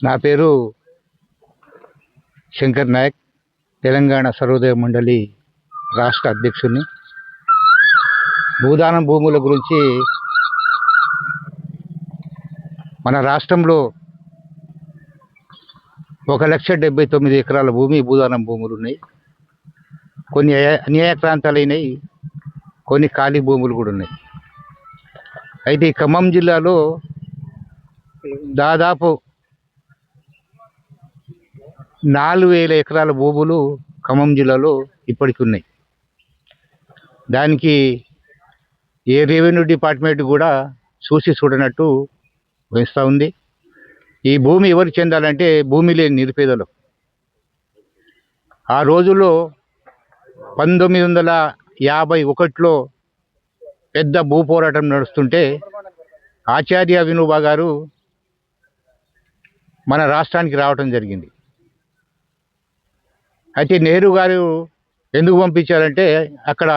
నా పేరు శంకర్ నాయక్, తెలంగాణ సర్వోదయ మండలి రాష్ట్ర అధ్యక్షుడిని. భూదానం భూముల గురించి మన రాష్ట్రంలో 1,79,000 ఎకరాల భూమి భూదానం భూములు ఉన్నాయి. కొన్ని అన్యాయక్రాంతాలైనవి, కొన్ని ఖాళీ భూములు కూడా ఉన్నాయి. అయితే ఈ ఖమ్మం జిల్లాలో దాదాపు 4,000 ఎకరాల భూములు ఖమ్మం జిల్లాలో ఇప్పటికి ఉన్నాయి. దానికి ఏ రెవెన్యూ డిపార్ట్మెంట్ కూడా చూడనట్టు వహిస్తూ ఉంది. ఈ భూమి ఎవరికి చెందాలంటే భూమి లేని నిరుపేదలు. ఆ రోజుల్లో 1951లో పెద్ద భూ పోరాటం నడుస్తుంటే ఆచార్య వినోబా గారు మన రాష్ట్రానికి రావటం జరిగింది. అయితే నెహ్రూ గారు ఎందుకు పంపించారంటే, అక్కడ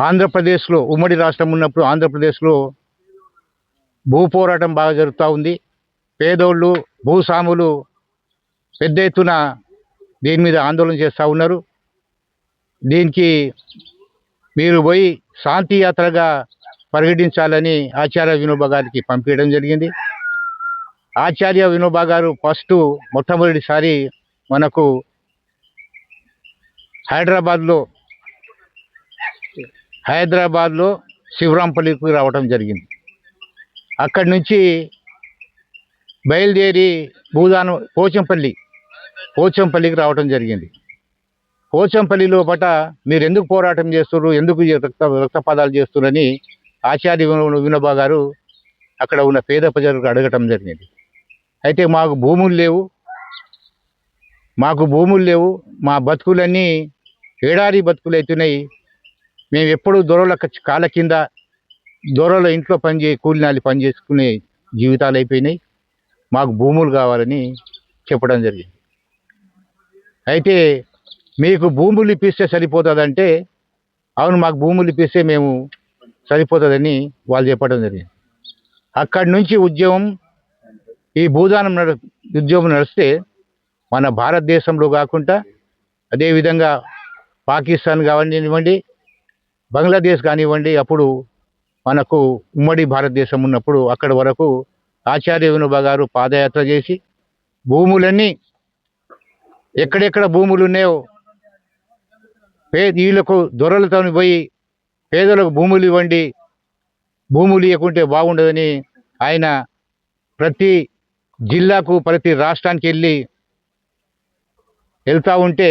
ఆంధ్రప్రదేశ్లో ఉమ్మడి రాష్ట్రం ఉన్నప్పుడు ఆంధ్రప్రదేశ్లో భూ పోరాటం బాగా జరుగుతూ ఉంది. పేదోళ్ళు, భూస్వాములు పెద్ద ఎత్తున దీని మీద ఆందోళన చేస్తూ ఉన్నారు. దీనికి మీరు పోయి శాంతి యాత్రగా పరిగణించాలని ఆచార్య వినోబా గారికి పంపించడం జరిగింది. ఆచార్య వినోబా గారు మొట్టమొదటిసారి మనకు హైదరాబాద్లో శివరాంపల్లికి రావడం జరిగింది. అక్కడి నుంచి బయలుదేరి భూదానం పోచంపల్లికి రావడం జరిగింది. పోచంపల్లిలో మీరు ఎందుకు పోరాటం చేస్తున్నారు, ఎందుకు రక్తపాతాలు చేస్తున్నారని ఆచార్య వినోబా గారు అక్కడ ఉన్న పేద ప్రజలకు అడగటం జరిగింది. అయితే మాకు భూములు లేవు, మా బతుకులన్నీ ఏడారి బతుకులు అవుతున్నాయి. మేము ఎప్పుడు దొరల కాళ్ళ కింద, దొరల ఇంట్లో కూలినాలి పని చేసుకునే జీవితాలు అయిపోయినాయి. మాకు భూములు కావాలని చెప్పడం జరిగింది. అయితే మీకు భూములు ఇప్పిస్తే సరిపోతుందంటే, అవును మాకు భూములు ఇప్పిస్తే మేము సరిపోతుందని వాళ్ళు చెప్పడం జరిగింది. అక్కడి నుంచి ఈ భూదానం ఉద్యమం నడిస్తే మన భారతదేశంలో కాకుండా అదేవిధంగా పాకిస్తాన్ కానివ్వండి, బంగ్లాదేశ్ కానివ్వండి, అప్పుడు మనకు ఉమ్మడి భారతదేశం ఉన్నప్పుడు అక్కడి వరకు ఆచార్య వినోబా గారు పాదయాత్ర చేసి భూములన్నీ ఎక్కడెక్కడ భూములు ఉన్నాయో వీళ్ళకు దొరలతో పోయి పేదలకు భూములు ఇవ్వండి, భూములు ఇవ్వకుంటే బాగుండదని ఆయన ప్రతి జిల్లాకు, ప్రతి రాష్ట్రానికి వెళ్తూ ఉంటే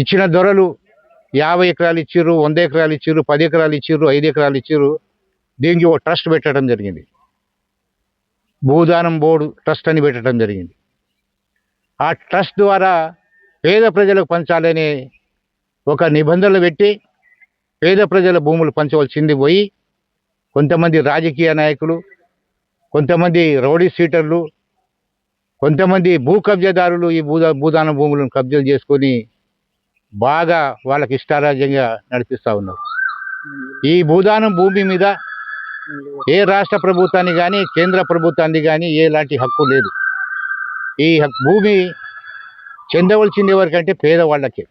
ఇచ్చిన దొరలు 50 ఎకరాలు ఇచ్చిర్రు, 100 ఎకరాలు ఇచ్చిర్రు, 10 ఎకరాలు ఇచ్చిర్రు, 5 ఎకరాలు ఇచ్చిర్రు. దీనికి ఒక ట్రస్ట్ పెట్టడం జరిగింది. భూదానం బోర్డు ట్రస్ట్ అని పెట్టడం జరిగింది. ఆ ట్రస్ట్ ద్వారా పేద ప్రజలకు పంచాలనే ఒక నిబంధనలు పెట్టి పేద ప్రజల భూములు పంచవలసింది పోయి కొంతమంది రాజకీయ నాయకులు, కొంతమంది రౌడీ సీటర్లు, కొంతమంది భూ కబ్జాదారులు ఈ భూదాన భూములను కబ్జాలు చేసుకొని బాగా వాళ్ళకి ఇష్టారాజ్యంగా నడిపిస్తూ ఉన్నారు. ఈ భూదానం భూమి మీద ఏ రాష్ట్ర ప్రభుత్వాన్ని కానీ, కేంద్ర ప్రభుత్వాన్ని కానీ ఎలాంటి హక్కు లేదు. ఈ భూమి చెందవలసింది ఎవరికంటే పేదవాళ్ళకే.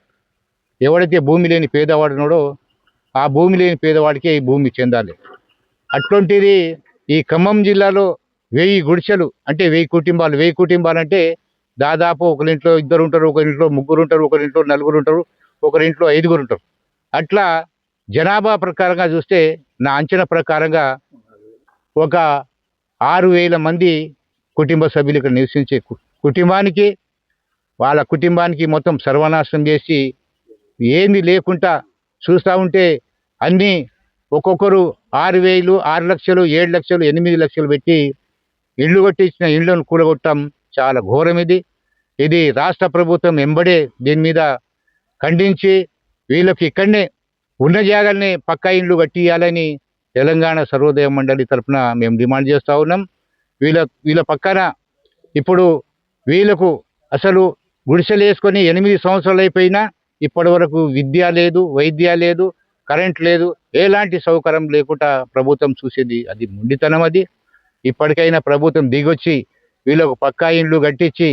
ఎవడైతే భూమి లేని పేదవాడున్నాడో ఆ భూమి లేని పేదవాడికే ఈ భూమి చెందాలి. అట్లాంటిది ఈ ఖమ్మం జిల్లాలో 1000 గుడిసెలు అంటే 1000 కుటుంబాలు అంటే దాదాపు ఒకరింట్లో 2 ఉంటారు, ఒకరింట్లో 3 ఉంటారు, ఒకరింట్లో 4 ఉంటారు, ఒకరింట్లో 5 ఉంటారు. అట్లా జనాభా ప్రకారంగా చూస్తే నా అంచనా ప్రకారంగా ఒక 6,000 మంది కుటుంబ సభ్యులు ఇక్కడ నివసించే వాళ్ళ కుటుంబానికి మొత్తం సర్వనాశనం చేసి ఏమీ లేకుండా చూస్తూ ఉంటే అన్నీ ఒక్కొక్కరు 6,000, 6 లక్షలు, 7 లక్షలు, 8 లక్షలు పెట్టి ఇళ్ళు కట్టించిన ఇళ్లను కూలగొట్టడం చాలా ఘోరం. ఇది రాష్ట్ర ప్రభుత్వం వెంబడే దీని మీద ఖండించి వీళ్ళకి ఇక్కడనే ఉన్న జాగాల్ని పక్కా ఇండ్లు కట్టియాలని తెలంగాణ సర్వోదయ మండలి తరఫున మేము డిమాండ్ చేస్తూ ఉన్నాం. వీళ్ళ పక్కన ఇప్పుడు వీళ్ళకు అసలు గుడిసెలు వేసుకొని 8 సంవత్సరాలు అయిపోయినా ఇప్పటి వరకు విద్య లేదు, వైద్య లేదు, కరెంట్ లేదు, ఎలాంటి సౌకర్యం లేకుండా ప్రభుత్వం చూసేది అది మొండితనం. ఇప్పటికైనా ప్రభుత్వం దిగొచ్చి వీళ్ళకు పక్కా ఇండ్లు కట్టించి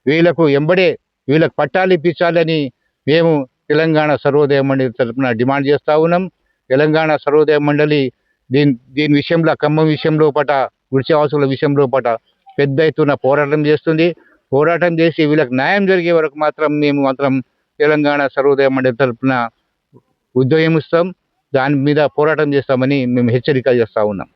వీళ్ళకు ఎంబడే వీళ్ళకు పట్టాలు ఇప్పించాలని మేము తెలంగాణ సర్వోదయ మండలి తరఫున డిమాండ్ చేస్తూ ఉన్నాం. తెలంగాణ సర్వోదయ మండలి దీని విషయంలో, ఖమ్మం విషయంలో పట, గుడిసెవాసుల విషయంలో పట పెద్ద ఎత్తున పోరాటం చేస్తుంది. పోరాటం చేసి వీళ్ళకి న్యాయం జరిగే వరకు మేము తెలంగాణ సర్వోదయ మండలి తరఫున ఉద్యమిస్తాం. దాని మీద పోరాటం చేస్తామని మేము హెచ్చరిక చేస్తూ ఉన్నాం.